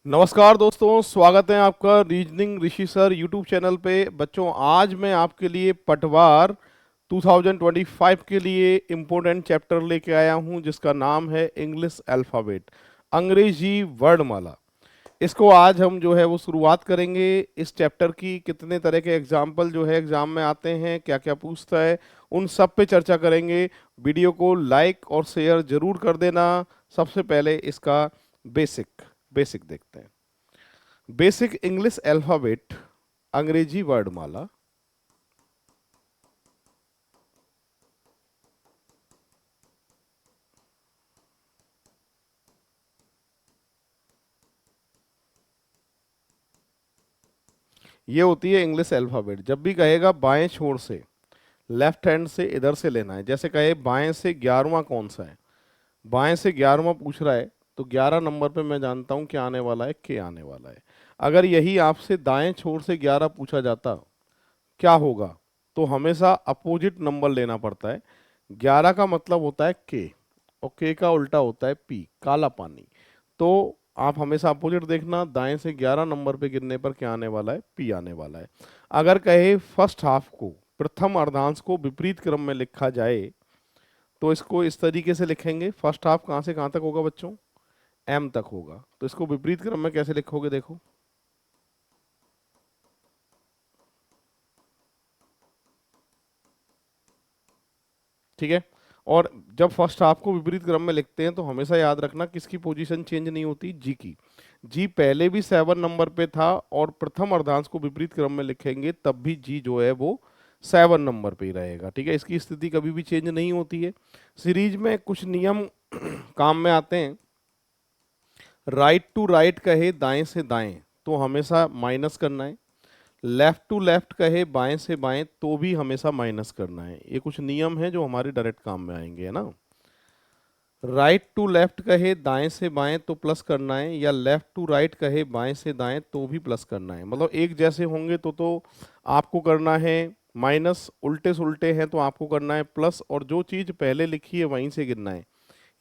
नमस्कार दोस्तों, स्वागत है आपका रीजनिंग ऋषि सर यूट्यूब चैनल पे। बच्चों, आज मैं आपके लिए पटवार 2025 के लिए इम्पोर्टेंट चैप्टर लेके आया हूं, जिसका नाम है इंग्लिश अल्फ़ाबेट, अंग्रेजी वर्णमाला। इसको आज हम जो है वो शुरुआत करेंगे। इस चैप्टर की कितने तरह के एग्जाम्पल जो है एग्जाम में आते हैं, क्या क्या पूछता है, उन सब पे चर्चा करेंगे। वीडियो को लाइक और शेयर जरूर कर देना। सबसे पहले इसका बेसिक बेसिक देखते हैं। बेसिक इंग्लिश अल्फाबेट, अंग्रेजी वर्णमाला। ये होती है इंग्लिश अल्फाबेट। जब भी कहेगा बाएं छोर से, लेफ्ट हैंड से इधर से लेना है। जैसे कहे बाएं से 11वां कौन सा है, बाएं से 11वां पूछ रहा है, तो 11 नंबर पे मैं जानता हूं क्या आने वाला है, के आने वाला है। अगर यही आपसे दाएं छोर से 11 पूछा जाता, क्या होगा, तो हमेशा अपोजिट नंबर लेना पड़ता है। 11 का मतलब होता है के, और के का उल्टा होता है पी, काला पानी। तो आप हमेशा अपोजिट देखना, दाएं से 11 नंबर पे गिरने पर क्या आने वाला है, पी आने वाला है। अगर कहे फर्स्ट हाफ को, प्रथम अर्धांश को विपरीत क्रम में लिखा जाए, तो इसको इस तरीके से लिखेंगे। फर्स्ट हाफ कहाँ से कहाँ तक होगा बच्चों, एम तक होगा। तो इसको विपरीत क्रम में कैसे लिखोगे, देखो। ठीक है। और जब फर्स्ट हाफ को विपरीत क्रम में लिखते हैं तो हमेशा याद रखना किसकी पोजीशन चेंज नहीं होती, जी की। जी पहले भी 7 नंबर पे था, और प्रथम अर्धांश को विपरीत क्रम में लिखेंगे तब भी जी जो है वो 7 नंबर पे ही रहेगा। ठीक है, इसकी स्थिति कभी भी चेंज नहीं होती है। सीरीज में कुछ नियम काम में आते हैं। राइट टू राइट कहे दाएं से दाएं, तो हमेशा माइनस करना है। लेफ्ट टू लेफ्ट कहे बाएं से बाएं, तो भी हमेशा माइनस करना है। ये कुछ नियम है जो हमारे डायरेक्ट काम में आएंगे, है ना। राइट टू लेफ्ट कहे दाएं से बाएं तो प्लस करना है, या लेफ्ट टू राइट कहे बाएं से दाएं तो भी प्लस करना है। मतलब एक जैसे होंगे तो आपको करना है माइनस, उल्टे सुल्टे हैं तो आपको करना है प्लस। और जो चीज़ पहले लिखी है वहीं से गिनना है।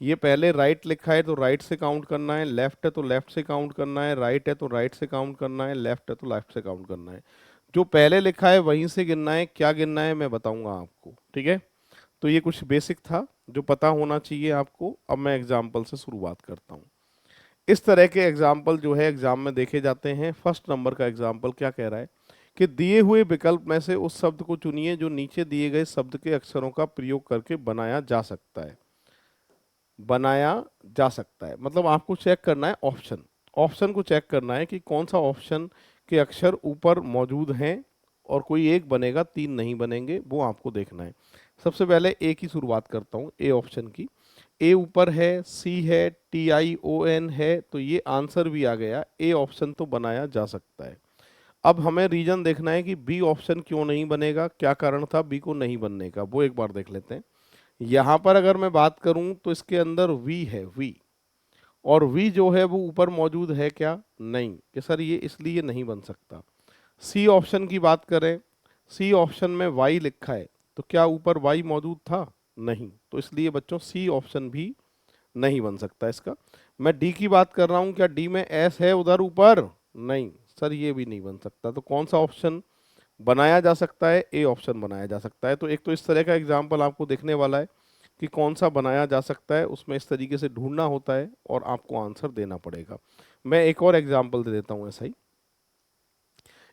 ये पहले राइट लिखा है तो राइट से काउंट करना है, लेफ्ट है तो लेफ्ट से काउंट करना है, राइट है तो राइट से काउंट करना है, लेफ्ट है तो लेफ्ट से काउंट करना है। जो पहले लिखा है वहीं से गिनना है। क्या गिनना है मैं बताऊंगा आपको, ठीक है। तो ये कुछ बेसिक था जो पता होना चाहिए आपको। अब मैं एग्जाम्पल से शुरुआत करता हूँ। इस तरह के एग्जाम्पल जो है एग्जाम में देखे जाते हैं। फर्स्ट नंबर का एग्जाम्पल क्या कह रहा है कि दिए हुए विकल्प में से उस शब्द को चुनिए जो नीचे दिए गए शब्द के अक्षरों का प्रयोग करके बनाया जा सकता है। बनाया जा सकता है मतलब आपको चेक करना है ऑप्शन। ऑप्शन को चेक करना है कि कौन सा ऑप्शन के अक्षर ऊपर मौजूद हैं, और कोई एक बनेगा, तीन नहीं बनेंगे, वो आपको देखना है। सबसे पहले ए की शुरुआत करता हूँ, ए ऑप्शन की। ए ऊपर है, सी है, टी आई ओ एन है, तो ये आंसर भी आ गया। ए ऑप्शन तो बनाया जा सकता है। अब हमें रीजन देखना है कि बी ऑप्शन क्यों नहीं बनेगा, क्या कारण था बी को नहीं बनने का, वो एक बार देख लेते हैं। यहाँ पर अगर मैं बात करूं तो इसके अंदर वी है, वी। और वी जो है वो ऊपर मौजूद है क्या, नहीं, कि सर ये इसलिए नहीं बन सकता। सी ऑप्शन की बात करें, सी ऑप्शन में वाई लिखा है, तो क्या ऊपर वाई मौजूद था, नहीं, तो इसलिए बच्चों सी ऑप्शन भी नहीं बन सकता इसका। मैं डी की बात कर रहा हूं, क्या डी में एस है उधर ऊपर, नहीं, सर ये भी नहीं बन सकता। तो कौन सा ऑप्शन बनाया जा सकता है, ए ऑप्शन बनाया जा सकता है। तो एक तो इस तरह का एग्जाम्पल आपको देखने वाला है कि कौन सा बनाया जा सकता है, उसमें इस तरीके से ढूंढना होता है और आपको आंसर देना पड़ेगा। मैं एक और एग्जाम्पल दे देता हूँ ऐसा ही।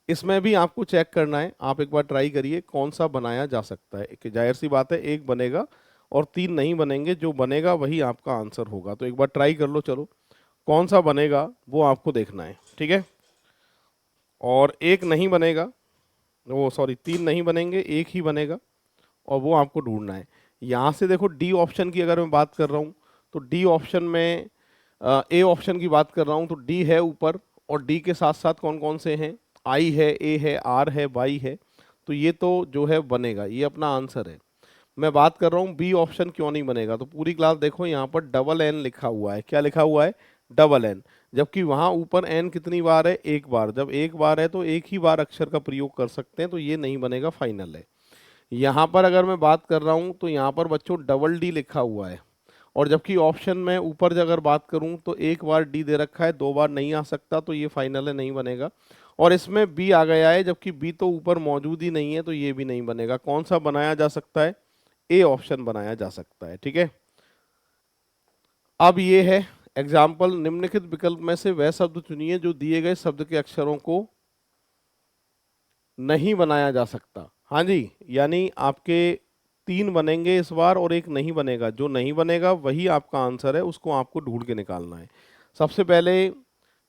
इसमें भी आपको चेक करना है, आप एक बार ट्राई करिए कौन सा बनाया जा सकता है। एक जाहिर सी बात है एक बनेगा और तीन नहीं बनेंगे, जो बनेगा वही आपका आंसर होगा। तो एक बार ट्राई कर लो, चलो कौन सा बनेगा वो आपको देखना है, ठीक है। और एक नहीं बनेगा, वो सॉरी तीन नहीं बनेंगे, एक ही बनेगा, और वो आपको ढूंढना है। यहाँ से देखो डी ऑप्शन की अगर मैं बात कर रहा हूँ, तो डी ऑप्शन में ए ऑप्शन की बात कर रहा हूँ तो डी है ऊपर, और डी के साथ साथ कौन कौन से हैं, आई है, ए है, आर है, वाई है। तो ये तो जो है बनेगा, ये अपना आंसर है। मैं बात कर रहा हूँ बी ऑप्शन क्यों नहीं बनेगा, तो पूरी क्लास देखो यहाँ पर डबल एन लिखा हुआ है। क्या लिखा हुआ है, डबल एन। जबकि वहाँ ऊपर एन कितनी बार है, एक बार। जब एक बार है तो एक ही बार अक्षर का प्रयोग कर सकते हैं, तो ये नहीं बनेगा, फाइनल है। यहाँ पर अगर मैं बात कर रहा हूँ तो यहाँ पर बच्चों डबल डी लिखा हुआ है, और जबकि ऑप्शन में ऊपर अगर बात करूं तो एक बार डी दे रखा है, 2 बार नहीं आ सकता, तो ये फाइनल है, नहीं बनेगा। और इसमें बी आ गया है, जबकि बी तो ऊपर मौजूद ही नहीं है, तो ये भी नहीं बनेगा। कौन सा बनाया जा सकता है? ए ऑप्शन बनाया जा सकता है। ठीक है, अब ये है एग्जाम्पल, निम्नलिखित विकल्प में से वह शब्द चुनिए जो दिए गए शब्द के अक्षरों को नहीं बनाया जा सकता। हाँ जी, यानी आपके 3 बनेंगे इस बार और एक नहीं बनेगा। जो नहीं बनेगा वही आपका आंसर है, उसको आपको ढूंढ के निकालना है। सबसे पहले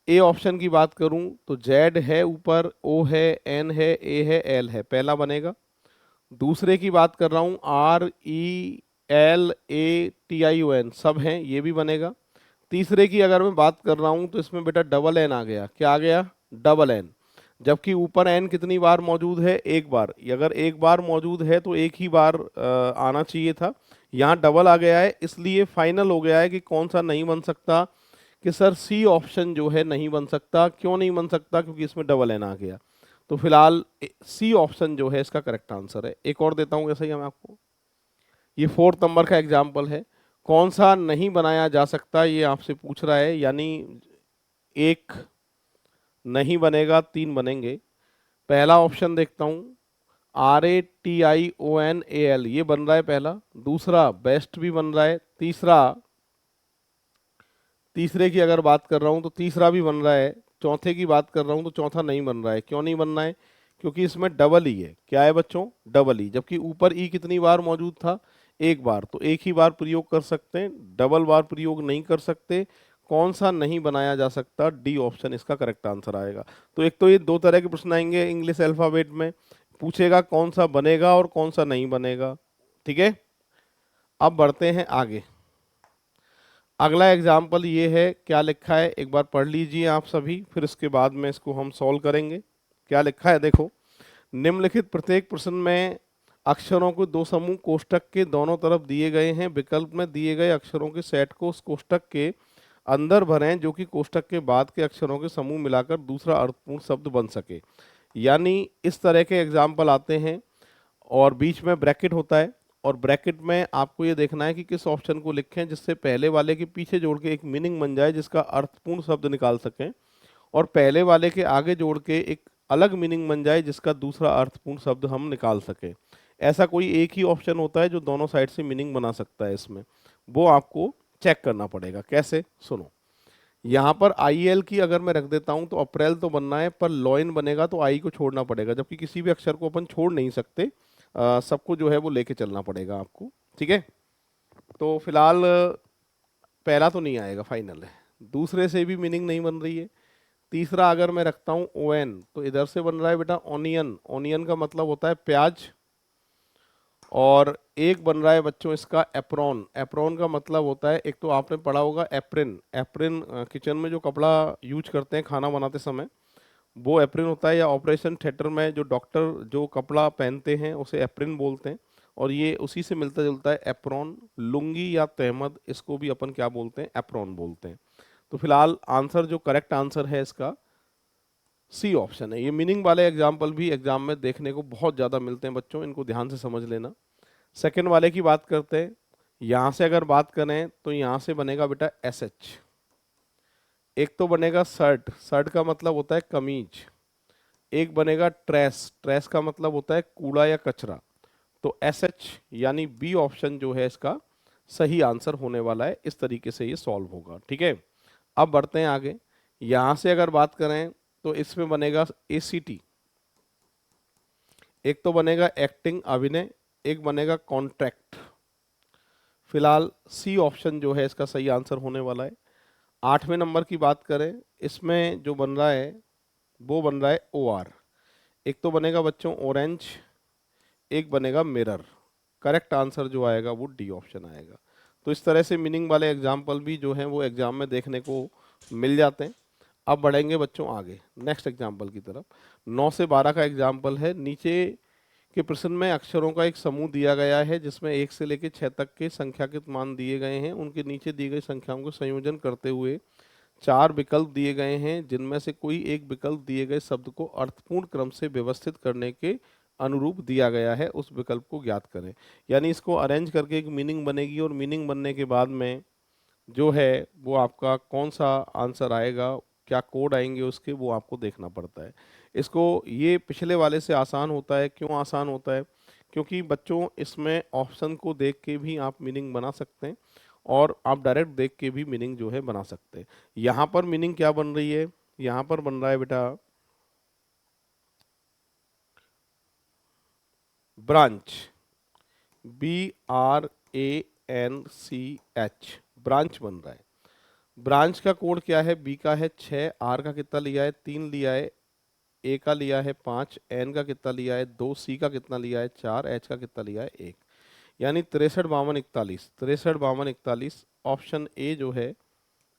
ए ऑप्शन की बात करूं तो जेड है ऊपर, ओ है, एन है, ए है, एल है, पहला बनेगा। दूसरे की बात कर रहा हूं, R E L A T I O N सब हैं, ये भी बनेगा। तीसरे की अगर मैं बात कर रहा हूं तो इसमें बेटा डबल एन आ गया। क्या आ गया? Double N. जबकि ऊपर एन कितनी बार मौजूद है? एक बार। अगर एक बार मौजूद है तो एक ही बार आना चाहिए था, यहाँ डबल आ गया है, इसलिए फाइनल हो गया है कि कौन सा नहीं बन सकता, कि सर सी ऑप्शन जो है नहीं बन सकता। क्यों नहीं बन सकता? क्योंकि इसमें डबल एन आ गया। तो फिलहाल सी ऑप्शन जो है इसका करेक्ट आंसर है। एक और देता हूँ ऐसा ही मैं आपको, ये 4 नंबर का एग्जाम्पल है। कौन सा नहीं बनाया जा सकता ये आपसे पूछ रहा है, यानी एक नहीं बनेगा, 3 बनेंगे। पहला ऑप्शन देखता हूं, RATIONAL, ये बन रहा है पहला। दूसरा बेस्ट भी बन रहा है। तीसरे की अगर बात कर रहा हूं तो तीसरा भी बन रहा है। चौथे की बात कर रहा हूं तो चौथा नहीं बन रहा है। क्यों नहीं बन रहा है? क्योंकि इसमें डबल ई है। क्या है बच्चों? Double E. जबकि ऊपर ई कितनी बार मौजूद था? एक बार। तो एक ही बार प्रयोग कर सकते हैं, डबल बार प्रयोग नहीं कर सकते। कौन सा नहीं बनाया जा सकता? डी ऑप्शन इसका करेक्ट आंसर आएगा। तो एक तो ये 2 तरह के प्रश्न आएंगे इंग्लिश अल्फाबेट में, पूछेगा कौन सा बनेगा और कौन सा नहीं बनेगा। ठीक है, अब बढ़ते हैं आगे। अगला एग्जाम्पल ये है, क्या लिखा है एक बार पढ़ लीजिए आप सभी, फिर इसके बाद में इसको हम सॉल्व करेंगे। क्या लिखा है देखो, निम्नलिखित प्रत्येक प्रश्न में अक्षरों को 2 समूह कोष्टक के दोनों तरफ दिए गए हैं। विकल्प में दिए गए अक्षरों के सेट को उस कोष्टक के अंदर भरें जो कि कोष्टक के बाद के अक्षरों के समूह मिलाकर दूसरा अर्थपूर्ण शब्द बन सके। यानी इस तरह के एग्जाम्पल आते हैं और बीच में ब्रैकेट होता है, और ब्रैकेट में आपको ये देखना है कि किस ऑप्शन को लिखें जिससे पहले वाले के पीछे जोड़ के एक मीनिंग बन जाए जिसका अर्थपूर्ण शब्द निकाल सकें, और पहले वाले के आगे जोड़ के एक अलग मीनिंग बन जाए जिसका दूसरा अर्थपूर्ण शब्द हम निकाल सकें। ऐसा कोई एक ही ऑप्शन होता है जो दोनों साइड से मीनिंग बना सकता है इसमें, वो आपको चेक करना पड़ेगा। कैसे? सुनो, यहाँ पर आई एल की अगर मैं रख देता हूँ तो अप्रैल तो बनना है, पर लॉइन बनेगा तो आई को छोड़ना पड़ेगा, जबकि किसी भी अक्षर को अपन छोड़ नहीं सकते, सबको जो है वो लेके चलना पड़ेगा आपको। ठीक है, तो फिलहाल पहला तो नहीं आएगा, फाइनल है। दूसरे से भी मीनिंग नहीं बन रही है। तीसरा अगर मैं रखता हूँ ओ एन, तो इधर से बन रहा है बेटा ऑनियन। ऑनियन का मतलब होता है प्याज। और एक बन रहा है बच्चों इसका एप्रॉन। एप्रॉन का मतलब होता है, एक तो आपने पढ़ा होगा एप्रिन। एप्रिन किचन में जो कपड़ा यूज करते हैं खाना बनाते समय, वो एप्रिन होता है। या ऑपरेशन थिएटर में जो डॉक्टर जो कपड़ा पहनते हैं उसे एप्रिन बोलते हैं। और ये उसी से मिलता जुलता है एप्रॉन। लुंगी या तहमद, इसको भी अपन क्या बोलते हैं? एप्रॉन बोलते हैं। तो फिलहाल आंसर, जो करेक्ट आंसर है इसका, सी ऑप्शन है। ये मीनिंग वाले एग्जाम्पल भी एग्जाम में देखने को बहुत ज़्यादा मिलते हैं बच्चों, इनको ध्यान से समझ लेना। सेकेंड वाले की बात करते हैं। यहाँ से अगर बात करें तो यहाँ से बनेगा बेटा एस एच। एक तो बनेगा शर्ट, शर्ट का मतलब होता है कमीज। एक बनेगा ट्रेस, ट्रेस का मतलब होता है कूड़ा या कचरा। तो एस एच यानी बी ऑप्शन जो है इसका सही आंसर होने वाला है। इस तरीके से ये सॉल्व होगा। ठीक है, अब बढ़ते हैं आगे। यहाँ से अगर बात करें तो इसमें बनेगा ए सी टी। एक तो बनेगा एक्टिंग, अभिनय। एक बनेगा कॉन्ट्रैक्ट। फिलहाल सी ऑप्शन जो है इसका सही आंसर होने वाला है। 8वें नंबर की बात करें, इसमें जो बन रहा है वो बन रहा है ओ आर। एक तो बनेगा बच्चों ऑरेंज, एक बनेगा मिरर। करेक्ट आंसर जो आएगा वो डी ऑप्शन आएगा। तो इस तरह से मीनिंग वाले एग्जाम्पल भी जो हैं वो एग्जाम में देखने को मिल जाते हैं। अब बढ़ेंगे बच्चों आगे नेक्स्ट एग्जाम्पल की तरफ। 9 से 12 का एग्जाम्पल है। नीचे के प्रश्न में अक्षरों का एक समूह दिया गया है जिसमें 1 से लेकर 6 तक के संख्याकित मान दिए गए हैं। उनके नीचे दी गई संख्याओं को संयोजन करते हुए 4 विकल्प दिए गए हैं जिनमें से कोई एक विकल्प दिए गए शब्द को अर्थपूर्ण क्रम से व्यवस्थित करने के अनुरूप दिया गया है उस विकल्प को ज्ञात करें। यानी इसको अरेंज करके एक मीनिंग बनेगी और मीनिंग बनने के बाद में जो है वो आपका कौन सा आंसर आएगा, क्या कोड आएंगे उसके, वो आपको देखना पड़ता है। इसको ये पिछले वाले से आसान होता है। क्यों आसान होता है? क्योंकि बच्चों इसमें ऑप्शन को देख के भी आप मीनिंग बना सकते हैं और आप डायरेक्ट देख के भी मीनिंग जो है बना सकते हैं। यहाँ पर मीनिंग क्या बन रही है? यहाँ पर बन रहा है बेटा ब्रांच, BRANCH, ब्रांच बन रहा है। ब्रांच का कोड क्या है? बी का है 6, आर का कितना लिया है? 3 लिया है, ए का लिया है 5, एन का कितना लिया है? 2, सी का कितना लिया है? 4, एच का कितना लिया है? 1। यानी 63 52 41, 63 52 41 ऑप्शन ए जो है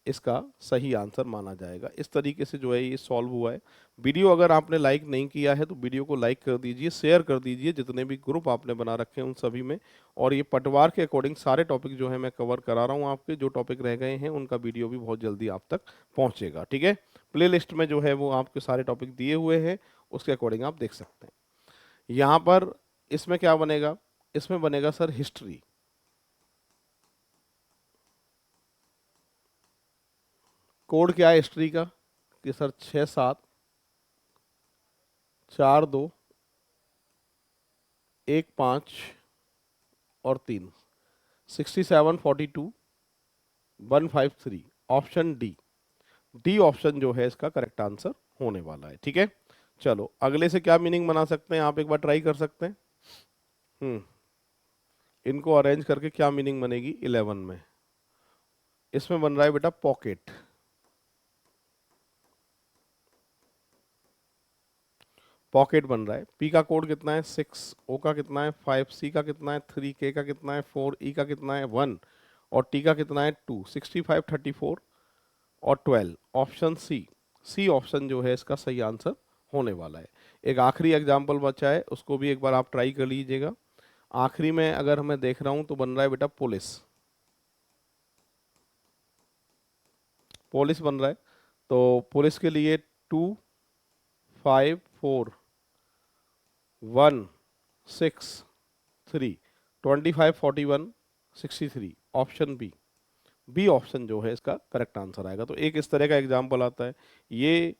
इसका सही आंसर माना जाएगा। इस तरीके से जो है ये सॉल्व हुआ है। वीडियो अगर आपने लाइक नहीं किया है तो वीडियो को लाइक कर दीजिए, शेयर कर दीजिए जितने भी ग्रुप आपने बना रखे हैं उन सभी में। और ये पटवार के अकॉर्डिंग सारे टॉपिक जो है मैं कवर करा रहा हूँ आपके। जो टॉपिक रह गए हैं उनका वीडियो भी बहुत जल्दी आप तक पहुँचेगा। ठीक है, प्ले लिस्ट में जो है वो आपके सारे टॉपिक दिए हुए हैं, उसके अकॉर्डिंग आप देख सकते हैं। यहाँ पर इसमें क्या बनेगा? इसमें बनेगा सर हिस्ट्री। कोड क्या है हिस्ट्री का? कि सर 6 7 4 2 1 5 और 3, 67 42 153, ऑप्शन डी। डी ऑप्शन जो है इसका करेक्ट आंसर होने वाला है। ठीक है, चलो अगले से क्या मीनिंग बना सकते हैं, आप एक बार ट्राई कर सकते हैं। इनको अरेंज करके क्या मीनिंग बनेगी 11 में? इसमें बन रहा है बेटा पॉकेट। पॉकेट बन रहा है। पी का कोड कितना है? 6, ओ का कितना है? 5, सी का कितना है? 3, के का कितना है? 4, ई का कितना है? 1 और टी का कितना है? 2, 65 34 और 12, ऑप्शन सी। सी ऑप्शन जो है इसका सही आंसर होने वाला है। एक आखिरी एग्जाम्पल बचा है, उसको भी एक बार आप ट्राई कर लीजिएगा। आखिरी में अगर मैं देख रहा हूं तो बन रहा है बेटा पुलिस। पुलिस बन रहा है, तो पुलिस के लिए 2 5 4 1 6 3 25 41 63, ऑप्शन बी। बी ऑप्शन जो है इसका करेक्ट आंसर आएगा। तो एक इस तरह का एग्जाम्पल आता है। ये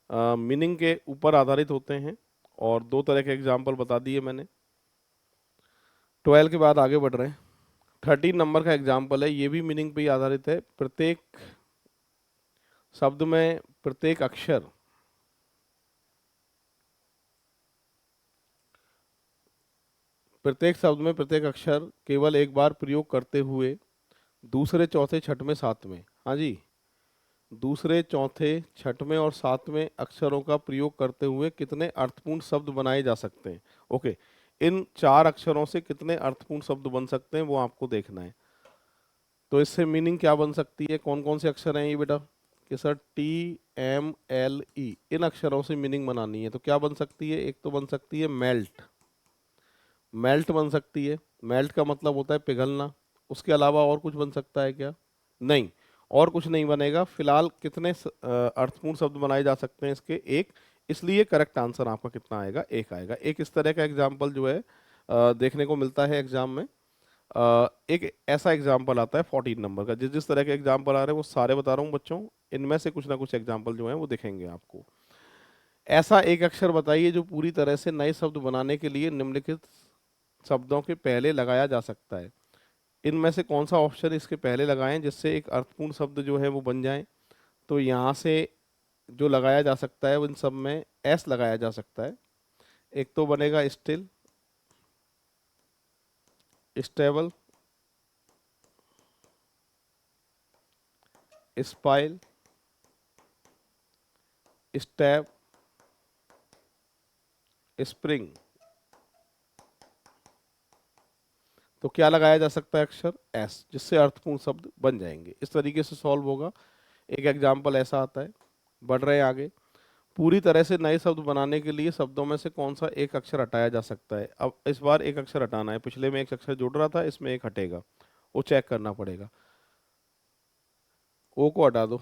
मीनिंग के ऊपर आधारित होते हैं और दो तरह के एग्जाम्पल बता दिए मैंने। 12 के बाद आगे बढ़ रहे हैं। 13 नंबर का एग्जाम्पल है, ये भी मीनिंग पे ही आधारित है। प्रत्येक शब्द में प्रत्येक अक्षर प्रत्येक अक्षर केवल एक बार प्रयोग करते हुए दूसरे चौथे छठवें सातवें, हाँ जी, दूसरे चौथे छठवें और सातवें अक्षरों का प्रयोग करते हुए कितने अर्थपूर्ण शब्द बनाए जा सकते हैं। ओके, इन 4 अक्षरों से कितने अर्थपूर्ण शब्द बन सकते हैं वो आपको देखना है। तो इससे मीनिंग क्या बन सकती है? कौन कौन से अक्षर हैं ये बेटा? कि सर TMLE, इन अक्षरों से मीनिंग बनानी है। तो क्या बन सकती है? एक तो बन सकती है मेल्ट, मेल्ट बन सकती है। मेल्ट का मतलब होता है पिघलना। उसके अलावा और कुछ बन सकता है क्या? नहीं, और कुछ नहीं बनेगा। फिलहाल कितने अर्थपूर्ण शब्द बनाए जा सकते हैं इसके? एक। इसलिए करेक्ट आंसर आपका कितना आएगा? एक आएगा। एक इस तरह का एग्जाम्पल जो है देखने को मिलता है एग्जाम में। एक ऐसा एग्जाम्पल आता है 14 नंबर का। जिस जिस तरह के एग्जाम्पल आ रहे हैं वो सारे बता रहा हूँ बच्चों। इनमें से कुछ ना कुछ एग्जाम्पल जो है वो दिखेंगे आपको। ऐसा एक अक्षर बताइए जो पूरी तरह से नए शब्द बनाने के लिए निम्नलिखित शब्दों के पहले लगाया जा सकता है। इनमें से कौन सा ऑप्शन इसके पहले लगाएं जिससे एक अर्थपूर्ण शब्द जो है वो बन जाए? तो यहाँ से जो लगाया जा सकता है उन सब में एस लगाया जा सकता है। एक तो बनेगा स्टिल, स्टेबल, स्पाइल, स्टैब, स्प्रिंग। तो क्या लगाया जा सकता है? अक्षर एस, जिससे अर्थपूर्ण शब्द बन जाएंगे। इस तरीके से सॉल्व होगा। एक एग्जाम्पल ऐसा आता है। बढ़ रहे हैं आगे। पूरी तरह से नए शब्द बनाने के लिए शब्दों में से कौन सा एक अक्षर हटाया जा सकता है? अब इस बार एक अक्षर हटाना है। पिछले में एक अक्षर जुड़ रहा था, इसमें एक हटेगा, वो चेक करना पड़ेगा। ओ को हटा दो,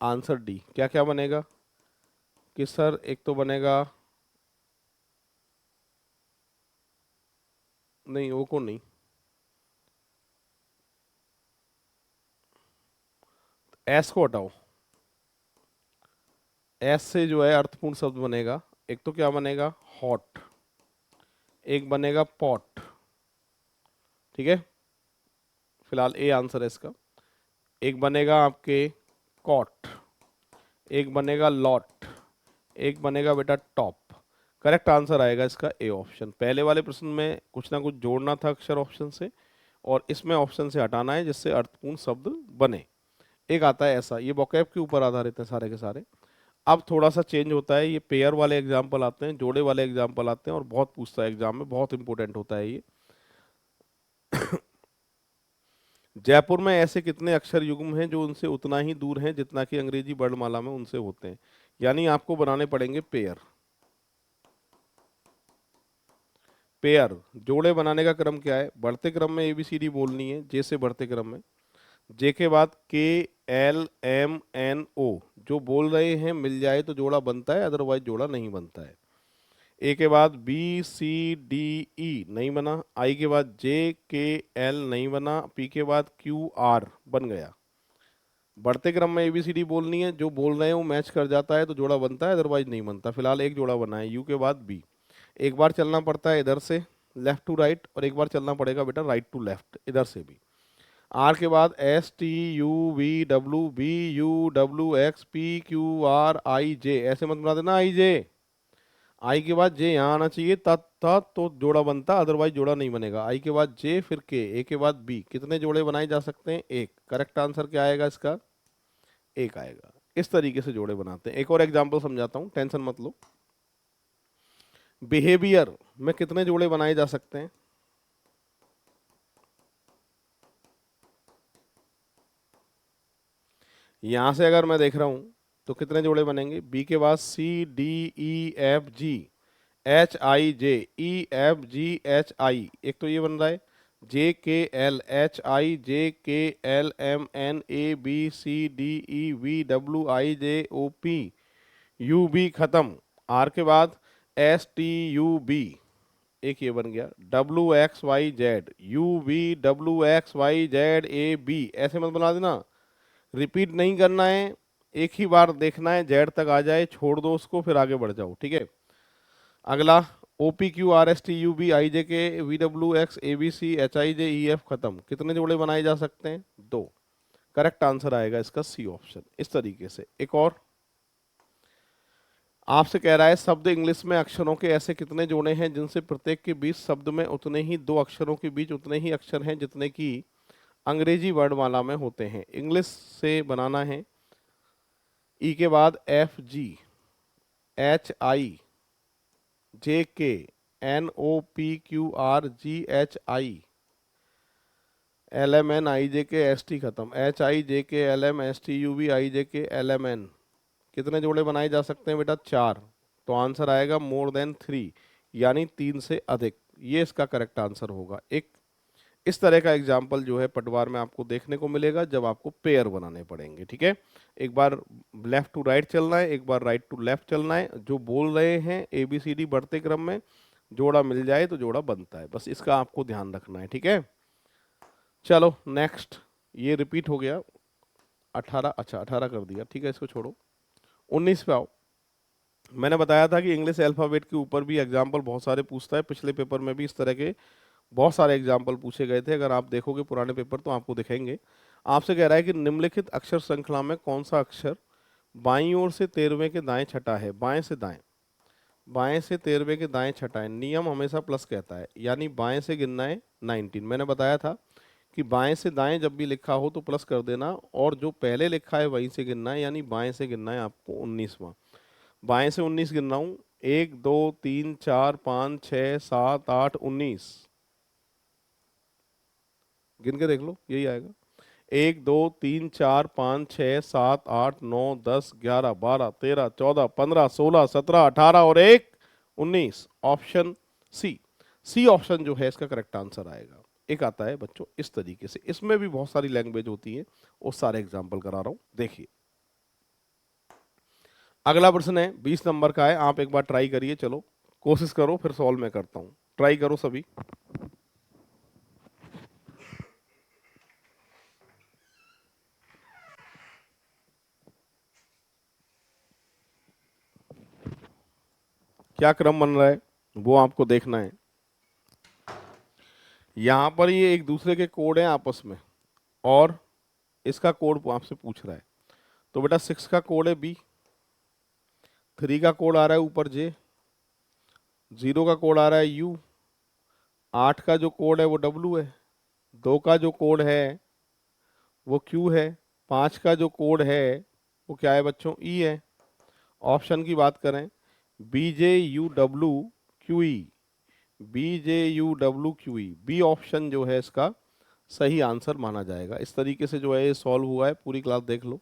आंसर डी। क्या क्या बनेगा? कि सर एक तो बनेगा, नहीं ओ को नहीं, एस को हटाओ, एस से जो है अर्थपूर्ण शब्द बनेगा। एक तो क्या बनेगा, हॉट, एक बनेगा पॉट, ठीक है, फिलहाल ए आंसर है इसका। एक बनेगा आपके कॉट, एक बनेगा लॉट, एक बनेगा बेटा टॉप। करेक्ट आंसर आएगा इसका ए ऑप्शन। पहले वाले प्रश्न में कुछ ना कुछ जोड़ना था अक्षर ऑप्शन से, और इसमें ऑप्शन से हटाना है जिससे अर्थपूर्ण शब्द बने। एक आता है ऐसा, ये वोकैब के ऊपर आधारित है सारे के सारे। अब थोड़ा सा चेंज होता है, ये पेयर वाले एग्जाम्पल आते हैं, जोड़े वाले एग्जाम्पल आते हैं, और बहुत पूछता है एग्जाम में, बहुत इंपॉर्टेंट होता है ये। जयपुर में ऐसे कितने अक्षर युग्म हैं जो उनसे उतना ही दूर हैं जितना कि अंग्रेजी वर्णमाला में उनसे होते हैं। यानी आपको बनाने पड़ेंगे पेयर। पेयर जोड़े बनाने का क्रम क्या है, बढ़ते क्रम में एबीसीडी बोलनी है, जे से बढ़ते क्रम में, जे के बाद के एल एम एन ओ, जो बोल रहे हैं मिल जाए तो जोड़ा बनता है, अदरवाइज जोड़ा नहीं बनता है। ए के बाद बी सी डी ई नहीं बना, आई के बाद जे के एल नहीं बना, पी के बाद क्यू आर बन गया। बढ़ते क्रम में एबीसीडी बोलनी है, जो बोल रहे हैं वो मैच कर जाता है तो जोड़ा बनता है, अदरवाइज नहीं बनता। फिलहाल एक जोड़ा बना है, यू के बाद बी। एक बार चलना पड़ता है इधर से लेफ्ट टू राइट, और एक बार चलना पड़ेगा बेटा राइट टू लेफ्ट, इधर से भी। आर के बाद S T U V W, B U W X P Q R I J, ऐसे मत बना देना आई जे। आई के बाद जे यहाँ आना चाहिए, तब तब तो जोड़ा बनता, अदरवाइज जोड़ा नहीं बनेगा। आई के बाद जे, फिर के, ए के बाद बी। कितने जोड़े बनाए जा सकते हैं, एक। करेक्ट आंसर क्या आएगा इसका, एक आएगा। इस तरीके से जोड़े बनाते हैं। एक और एग्जांपल समझाता हूँ, टेंशन मत लो। बिहेवियर में कितने जोड़े बनाए जा सकते हैं, यहां से अगर मैं देख रहा हूं तो कितने जोड़े बनेंगे। बी के बाद C D E F G H I J, E F G H I, एक तो ये बन रहा है। जे K L H I J K L M N A B C D E V W I J O P U B खत्म। R के बाद S T U B, एक ये बन गया। W X Y Z, U V W X Y Z A B, ऐसे मत बना देना, रिपीट नहीं करना है, एक ही बार देखना है, जेड तक आ जाए छोड़ दो उसको, फिर आगे बढ़ जाओ, ठीक है। अगला O P Q R S T U B I J K V W X A B C H I J E F खत्म। कितने जोड़े बनाए जा सकते हैं, दो। करेक्ट आंसर आएगा इसका सी ऑप्शन। इस तरीके से एक और आपसे कह रहा है, शब्द इंग्लिश में अक्षरों के ऐसे कितने जोड़े हैं जिनसे प्रत्येक के बीच शब्द में उतने ही, दो अक्षरों के बीच उतने ही अक्षर हैं जितने की अंग्रेजी वर्णमाला में होते हैं। इंग्लिश से बनाना है, ई के बाद F G H I J K N O P Q R G H I L M N I J K S T खत्म, H I J K L M S T U V I J K L M N. कितने जोड़े बनाए जा सकते हैं बेटा, चार। तो आंसर आएगा मोर देन थ्री, यानी तीन से अधिक। ये इसका करेक्ट आंसर होगा। एक इस तरह का एग्जाम्पल जो है पटवार में आपको देखने को मिलेगा जब आपको पेयर बनाने पड़ेंगे, ठीक है। एक बार लेफ्ट टू राइट चलना है, एक बार राइट टू लेफ्ट चलना है, जो बोल रहे हैं एबीसीडी बढ़ते क्रम में, जोड़ा मिल जाए तो जोड़ा बनता है, बस इसका आपको ध्यान रखना है, ठीक है। चलो नेक्स्ट, ये रिपीट हो गया। 18, अच्छा 18 कर दिया, ठीक है, इसको छोड़ो। 19 पे आओ। मैंने बताया था कि इंग्लिश अल्फाबेट के ऊपर भी एग्जाम्पल बहुत सारे पूछता है, पिछले पेपर में भी इस तरह के बहुत सारे एग्जाम्पल पूछे गए थे। अगर आप देखोगे पुराने पेपर तो आपको दिखेंगे। आपसे कह रहा है कि निम्नलिखित अक्षर श्रृंखला में कौन सा अक्षर बाईं ओर से 13वें के दाएं छठा है, बाएं से दाएं, बाएं से 13वें के दाएं छठा है। नियम हमेशा प्लस कहता है, यानी बाएं से गिनना है 19। मैंने बताया था कि बाएं से दाएं जब भी लिखा हो तो प्लस कर देना, और जो पहले लिखा है वहीं से गिनना है, यानी बाएं से गिनना है आपको 19वां। बाएं से 19 गिन रहा हूं, 1 2 3 4 5 6 7 8 19, गिन के देख लो, यही आएगा। 1 2 3 4 5 6 7 8 9 10 11 12 13 14 15 16 17 18 और 1 19, ऑप्शन सी। सी ऑप्शन जो है इसका करेक्ट आंसर आएगा। एक आता है बच्चों इस तरीके से, इसमें भी बहुत सारी लैंग्वेज होती है, वो सारे एग्जाम्पल करा रहा हूं, देखिए। अगला प्रश्न है 20 नंबर का है, आप एक बार ट्राई करिए, चलो कोशिश करो, फिर सॉल्व मैं करता हूँ। ट्राई करो सभी। क्या क्रम बन रहा है वो आपको देखना है। यहाँ पर ये एक दूसरे के कोड हैं आपस में, और इसका कोड आपसे पूछ रहा है। तो बेटा 6 का कोड है बी, 3 का कोड आ रहा है ऊपर जे, 0 का कोड आ रहा है यू, 8 का जो कोड है वो डब्लू है, 2 का जो कोड है वो क्यू है, 5 का जो कोड है वो क्या है बच्चों, ई है। ऑप्शन की बात करें, B J U W Q E, B J U W Q E, B option जो है इसका सही आंसर माना जाएगा। इस तरीके से जो है ये सॉल्व हुआ है, पूरी क्लास देख लो।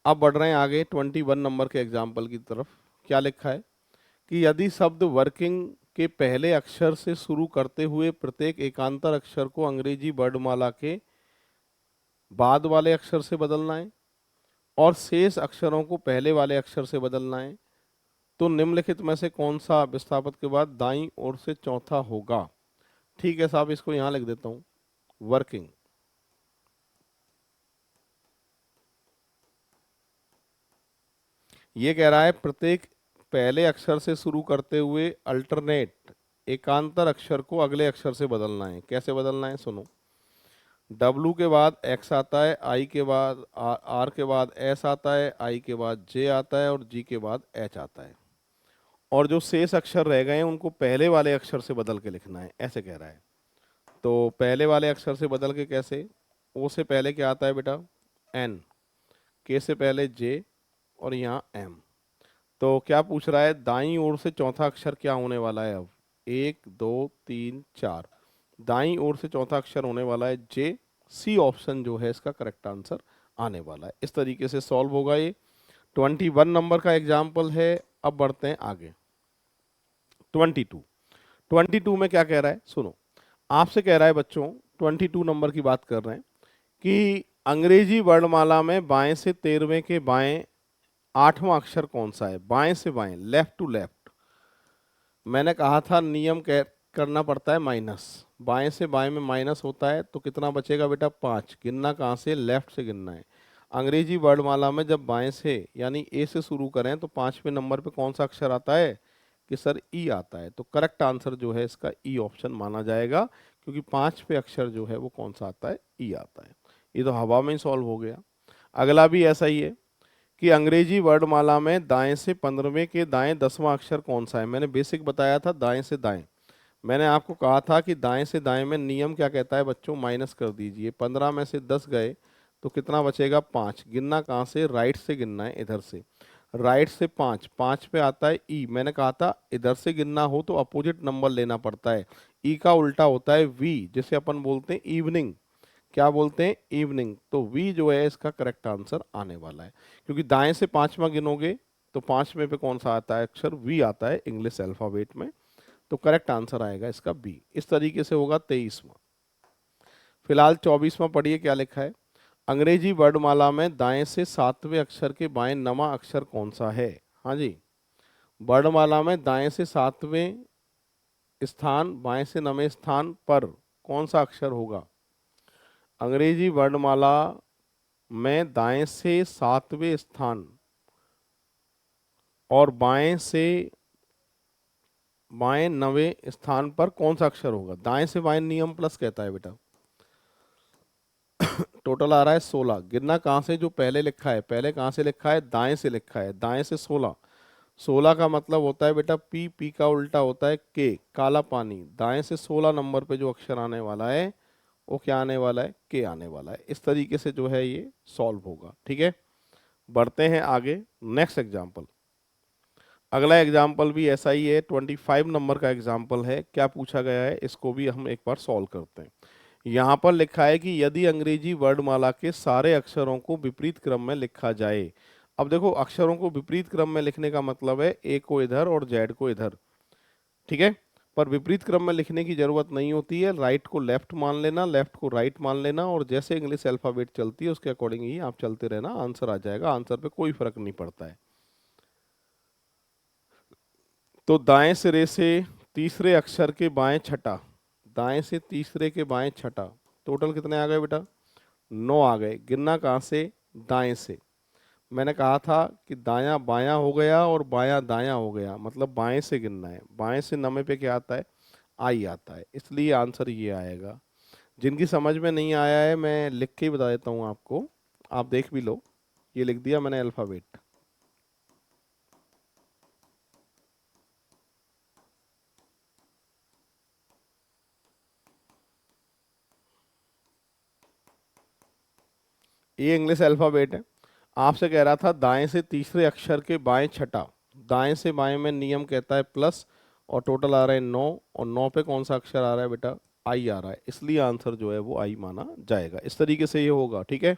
अब बढ़ रहे हैं आगे 21 नंबर के एग्जाम्पल की तरफ। क्या लिखा है कि यदि शब्द वर्किंग के पहले अक्षर से शुरू करते हुए प्रत्येक एकांतर अक्षर को अंग्रेजी वर्णमाला के बाद वाले अक्षर से बदलना है और शेष अक्षरों को पहले वाले अक्षर से बदलना है, तो निम्नलिखित में से कौन सा विस्थापित के बाद दाईं ओर से चौथा होगा। ठीक है साहब, इसको यहां लिख देता हूं, वर्किंग। ये कह रहा है प्रत्येक पहले अक्षर से शुरू करते हुए अल्टरनेट एकांतर अक्षर को अगले अक्षर से बदलना है। कैसे बदलना है सुनो, W के बाद X आता है, I के बाद R के बाद S आता है, I के बाद J आता है और G के बाद H आता है, और जो शेष अक्षर रह गए हैं उनको पहले वाले अक्षर से बदल के लिखना है, ऐसे कह रहा है। तो पहले वाले अक्षर से बदल के कैसे, O से पहले क्या आता है बेटा N, K से पहले J और यहाँ M। तो क्या पूछ रहा है, दाईं ओर से चौथा अक्षर क्या होने वाला है। अब 1 2 3 4, दाईं ओर से चौथा अक्षर होने वाला है जे, सी ऑप्शन जो है इसका करेक्ट आंसर आने वाला है। इस तरीके से सॉल्व होगा ये। 21 नंबर का एग्जाम्पल है। अब बढ़ते हैं आगे 22 में क्या कह रहा है सुनो, आपसे कह रहा है बच्चों, 22 नंबर की बात कर रहे हैं कि अंग्रेजी वर्णमाला में बाएं से 13वें के बाएं 8वां अक्षर कौन सा है। बाएं से बाएं, लेफ्ट टू लेफ्ट। मैंने कहा था नियम करना पड़ता है माइनस, बाएं से बाएं में माइनस होता है तो कितना बचेगा बेटा 5। गिनना कहाँ से, लेफ्ट से गिनना है। अंग्रेजी वर्णमाला में जब बाएं से यानी ए से शुरू करें तो 5वें नंबर पे कौन सा अक्षर आता है कि सर ई आता है। तो करेक्ट आंसर जो है इसका ई ऑप्शन माना जाएगा, क्योंकि 5वें अक्षर जो है वो कौन सा आता है, ई आता है। ये तो हवा में ही सॉल्व हो गया। अगला भी ऐसा ही है कि अंग्रेजी वर्णमाला में दाएं से 15वें के दाएं 10वां अक्षर कौन सा है। मैंने बेसिक बताया था दाएं से दाएं, मैंने आपको कहा था कि दाएं से दाएं में नियम क्या कहता है बच्चों, माइनस कर दीजिए। 15 में से 10 गए तो कितना बचेगा 5। गिनना कहाँ से, राइट से गिनना है, इधर से। राइट से 5, 5 पे आता है ई। मैंने कहा था इधर से गिनना हो तो अपोजिट नंबर लेना पड़ता है। ई का उल्टा होता है वी, जिसे अपन बोलते हैं इवनिंग। क्या बोलते हैं, इवनिंग। तो वी जो है इसका करेक्ट आंसर आने वाला है, क्योंकि दाएं से 5वां गिनोगे तो 5वें पे कौन सा आता है अक्षर, वी आता है इंग्लिश अल्फाबेट में। तो करेक्ट आंसर आएगा इसका बी। इस तरीके से होगा 23वां। फिलहाल 24वां पढ़िए क्या लिखा है। अंग्रेजी वर्णमाला में दाएं से 7वें अक्षर के बाएं नवा अक्षर कौन सा है। हाँ जी, वर्णमाला में दाएं से 7वें स्थान बाएं से 9वें स्थान पर कौन सा अक्षर होगा। अंग्रेजी वर्णमाला में दाएं से 7वें स्थान और बाएं से बाएं 9वें स्थान पर कौन सा अक्षर होगा। दाएं से बाएं नियम प्लस कहता है बेटा। टोटल आ रहा है 16। गिनना कहाँ से, जो पहले लिखा है, पहले कहाँ से लिखा है, दाएं से लिखा है, दाएं से 16। 16 का मतलब होता है बेटा पी, पी का उल्टा होता है के, काला पानी। दाएं से 16 नंबर पे जो अक्षर आने वाला है वो क्या आने वाला है, के आने वाला है। इस तरीके से जो है ये सॉल्व होगा। ठीक है, बढ़ते हैं आगे नेक्स्ट एग्जाम्पल। अगला एग्जाम्पल भी ऐसा ही है, 25 नंबर का एग्जाम्पल है। क्या पूछा गया है इसको भी हम एक बार सॉल्व करते हैं। यहाँ पर लिखा है कि यदि अंग्रेजी वर्णमाला के सारे अक्षरों को विपरीत क्रम में लिखा जाए। अब देखो अक्षरों को विपरीत क्रम में लिखने का मतलब है ए को इधर और जेड को इधर, ठीक है। पर विपरीत क्रम में लिखने की जरूरत नहीं होती है, राइट को लेफ्ट मान लेना, लेफ्ट को राइट मान लेना, और जैसे इंग्लिश अल्फाबेट चलती है उसके अकॉर्डिंग ही आप चलते रहना, आंसर आ जाएगा। आंसर पे कोई फर्क नहीं पड़ता है। तो दाएं सिरे से तीसरे अक्षर के बाएं छठा, दाएं से तीसरे के बाएं छठा, टोटल कितने आ गए बेटा? 9 आ गए। गिनना कहाँ से? दाएं से। मैंने कहा था कि दायां बायां हो गया और बायां दायां हो गया, मतलब बाएं से गिनना है। बाएं से नमे पे क्या आता है? आई आता है, इसलिए आंसर ये आएगा। जिनकी समझ में नहीं आया है मैं लिख के ही बता देता हूँ आपको, आप देख भी लो। ये लिख दिया मैंने अल्फाबेट। ये इंग्लिश अल्फाबेट है। आपसे कह रहा था दाएं से तीसरे अक्षर के बाएं छठा, दाएं से बाएं में नियम कहता है प्लस, और टोटल आ रहा है 9, और 9 पे कौन सा अक्षर आ रहा है बेटा? आई आ रहा है, इसलिए आंसर जो है वो आई माना जाएगा। इस तरीके से ये होगा, ठीक है।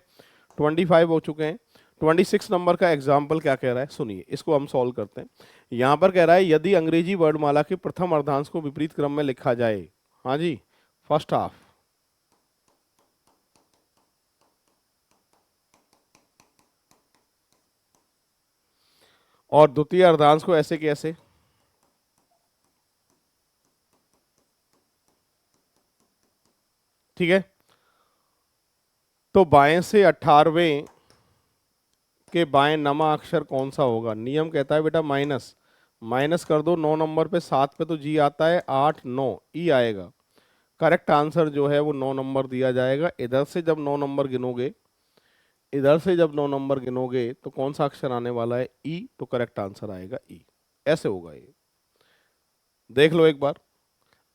25 हो चुके हैं। 26 नंबर का एग्जाम्पल क्या कह रहा है सुनिए, इसको हम सॉल्व करते हैं। यहाँ पर कह रहा है यदि अंग्रेजी वर्णमाला के प्रथम अर्धांश को विपरीत क्रम में लिखा जाए। हाँ जी, फर्स्ट हाफ, और द्वितीय अर्धांश को ऐसे कैसे? ठीक है, तो बाएं से 18वें के बाएं नमा अक्षर कौन सा होगा? नियम कहता है बेटा माइनस, माइनस कर दो। 9 नंबर पे, 7 पे तो जी आता है, 8 9 ई आएगा। करेक्ट आंसर जो है वो 9 नंबर दिया जाएगा। इधर से जब 9 नंबर गिनोगे, इधर से जब 9 नंबर गिनोगे तो कौन सा अक्षर आने वाला है? ई, तो करेक्ट आंसर आएगा ई। ऐसे होगा ये, देख लो एक बार।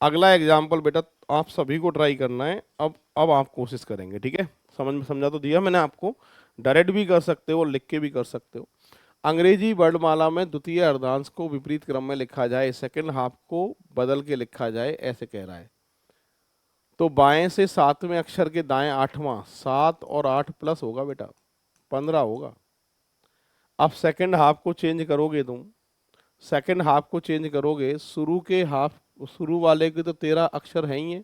अगला एग्जाम्पल बेटा आप सभी को ट्राई करना है। अब आप कोशिश करेंगे, ठीक है। समझ में समझा तो दिया मैंने आपको, डायरेक्ट भी कर सकते हो, लिख के भी कर सकते हो। अंग्रेजी वर्णमाला में द्वितीय अर्धांश को विपरीत क्रम में लिखा जाए, सेकंड हाफ को बदल के लिखा जाए, ऐसे कह रहा है। तो बाएं से 7वें अक्षर के दाएं 8वां, 7 और 8 प्लस होगा बेटा, 15 होगा। अब सेकंड हाफ को चेंज करोगे तुम, सेकंड हाफ को चेंज करोगे, शुरू के हाफ, शुरू वाले के तो 13 अक्षर हैं ही है।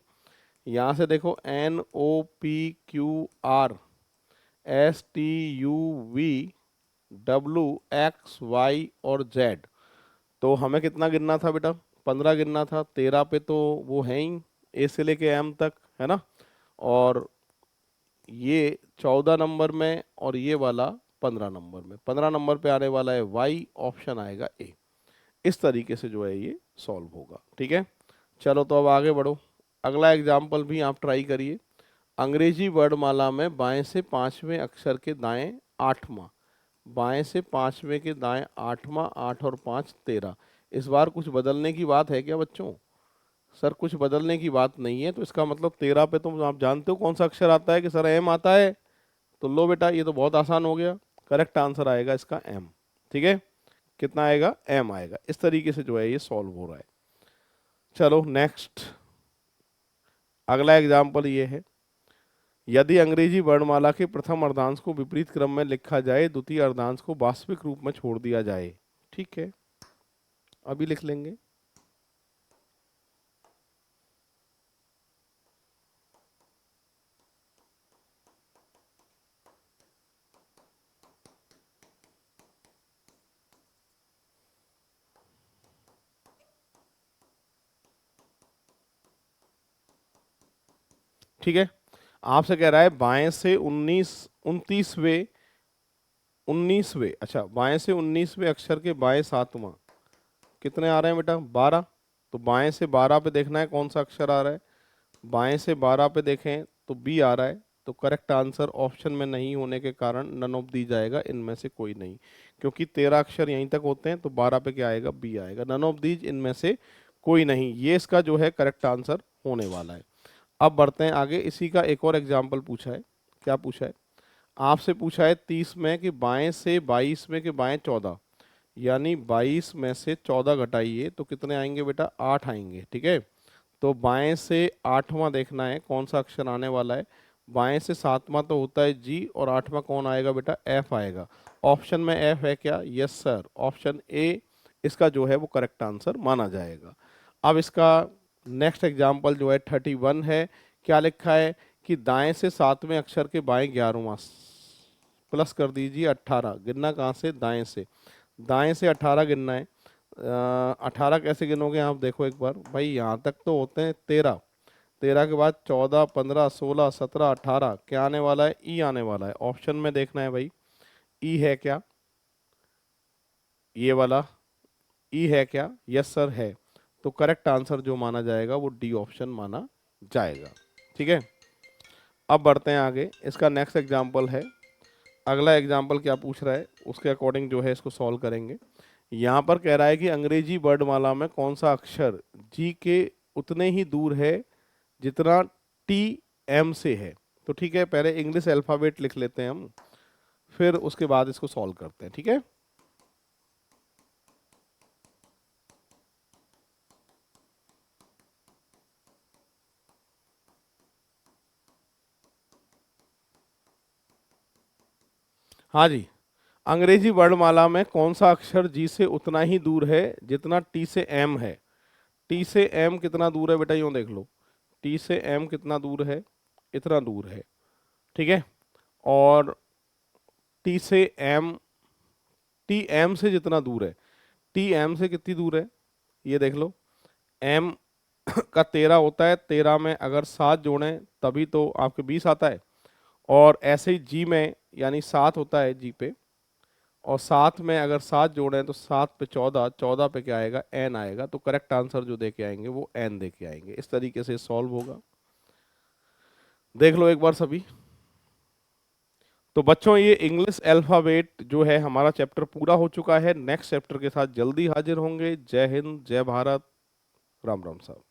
यहाँ से देखो NOPQRSTUVWXY और Z, तो हमें कितना गिनना था बेटा? 15 गिनना था। 13 पे तो वो है ही, ए से लेके एम तक, है ना। और ये 14 नंबर में, और ये वाला 15 नंबर में। 15 नंबर पे आने वाला है वाई, ऑप्शन आएगा ए। इस तरीके से जो है ये सॉल्व होगा, ठीक है। चलो तो अब आगे बढ़ो। अगला एग्जाम्पल भी आप ट्राई करिए। अंग्रेजी वर्णमाला में बाएं से 5वें अक्षर के दाएं 8वां, बाएं से 5वें के दाएं 8वां, 8 और 5 13। इस बार कुछ बदलने की बात है क्या बच्चों? सर कुछ बदलने की बात नहीं है, तो इसका मतलब 13 पे तुम आप जानते हो कौन सा अक्षर आता है कि सर एम आता है। तो लो बेटा, ये तो बहुत आसान हो गया। करेक्ट आंसर आएगा इसका एम, ठीक है। कितना आएगा? एम आएगा। इस तरीके से जो है ये सॉल्व हो रहा है। चलो नेक्स्ट, अगला एग्जाम्पल ये है। यदि अंग्रेजी वर्णमाला के प्रथम अर्धांश को विपरीत क्रम में लिखा जाए, द्वितीय अर्धांश को वास्तविक रूप में छोड़ दिया जाए। ठीक है, अभी लिख लेंगे। ठीक है, आपसे कह रहा है बाएं से 19वें, अच्छा बाएं से 19वें अक्षर के बाएं 7वां, कितने आ रहे हैं बेटा? 12। तो बाएं से 12 पे देखना है कौन सा अक्षर आ रहा है। बाएं से 12 पे देखें तो बी आ रहा है। तो करेक्ट आंसर ऑप्शन में नहीं होने के कारण नन ऑफ दी जाएगा, इनमें से कोई नहीं। क्योंकि 13 अक्षर यहीं तक होते हैं, तो 12 पे क्या आएगा? बी आएगा। नन ऑफ दीज, इनमें से कोई नहीं, ये इसका जो है करेक्ट आंसर होने वाला है। अब बढ़ते हैं आगे। इसी का एक और एग्जाम्पल पूछा है। क्या पूछा है? आपसे पूछा है 30 में कि बाएं से 22 में के बाएं 14, यानी 22 में से 14 घटाइए तो कितने आएंगे बेटा? 8 आएंगे, ठीक है। तो बाएं से 8वां देखना है कौन सा अक्षर आने वाला है। बाएं से 7वां तो होता है जी, और 8वां कौन आएगा बेटा? एफ आएगा। ऑप्शन में एफ है क्या? यस सर, ऑप्शन ए इसका जो है वो करेक्ट आंसर माना जाएगा। अब इसका नेक्स्ट एग्जाम्पल जो है 31 है। क्या लिखा है कि दाएं से 7वें अक्षर के बाएं 11वां, प्लस कर दीजिए 18। गिनना कहाँ से? दाएं से। दाएं से 18 गिनना है। 18 कैसे गिनोगे आप, देखो एक बार भाई, यहाँ तक तो होते हैं 13, 13 के बाद 14, 15, 16, 17, 18, क्या आने वाला है, ई आने वाला है। ऑप्शन में देखना है भाई, ई है क्या, ये वाला ई है क्या, यस सर है। तो करेक्ट आंसर जो माना जाएगा वो डी ऑप्शन माना जाएगा। ठीक है, अब बढ़ते हैं आगे। इसका नेक्स्ट एग्जाम्पल है, अगला एग्जाम्पल क्या पूछ रहा है उसके अकॉर्डिंग जो है इसको सॉल्व करेंगे। यहाँ पर कह रहा है कि अंग्रेजी वर्णमाला में कौन सा अक्षर जी के उतने ही दूर है जितना टी एम से है। तो ठीक है, पहले इंग्लिश अल्फाबेट लिख लेते हैं हम, फिर उसके बाद इसको सॉल्व करते हैं। ठीक है, हाँ जी, अंग्रेजी वर्णमाला में कौन सा अक्षर जी से उतना ही दूर है जितना टी से एम है। टी से एम कितना दूर है बेटा, यूं देख लो, टी से एम कितना दूर है, इतना दूर है। ठीक है, और टी से एम, टी एम से जितना दूर है, टी एम से कितनी दूर है, ये देख लो, एम का 13 होता है, 13 में अगर 7 जोड़ें तभी तो आपके 20 आता है। और ऐसे ही जी में, यानी 7 होता है जी पे, और 7 में अगर 7 जोड़ें तो 7 पे 14, 14 पे क्या आएगा, एन आएगा। तो करेक्ट आंसर जो दे के आएंगे वो एन दे के आएंगे। इस तरीके से सॉल्व होगा, देख लो एक बार सभी। तो बच्चों, ये इंग्लिश अल्फाबेट जो है हमारा चैप्टर पूरा हो चुका है। नेक्स्ट चैप्टर के साथ जल्दी हाजिर होंगे। जय हिंद, जय भारत, राम राम साहब।